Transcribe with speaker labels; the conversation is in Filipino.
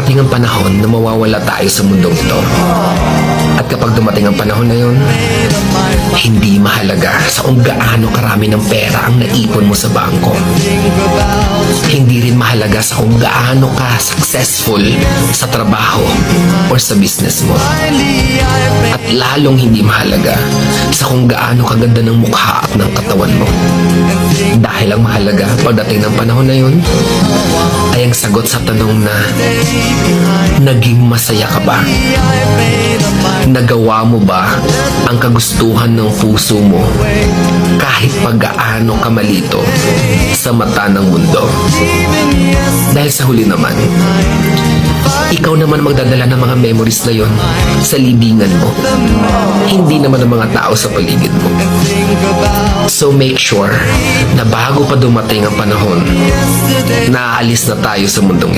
Speaker 1: darating ang panahon na mawawala tayo sa mundong ito. At kapag dumating ang panahon na yun, hindi mahalaga sa kung gaano karami ng pera ang naipon mo sa bangko. Hindi rin mahalaga sa kung gaano ka successful sa trabaho or sa business mo. At lalong hindi mahalaga sa kung gaano kaganda ng mukha at ng katawan mo. Dahil ang mahalaga pagdating ng panahon na yun ay ang sagot sa tanong na naging masaya ka ba? Nagawa mo ba ang kagustuhan ng puso mo kahit pag-gaano ka malito sa mata ng mundo? Dahil sa huli naman, ikaw naman magdadala ng mga memories na yon sa libingan mo. Hindi naman ang mga tao sa paligid mo. So make sure na bago pa dumating ang panahon, naaalis na tayo sa mundong ito.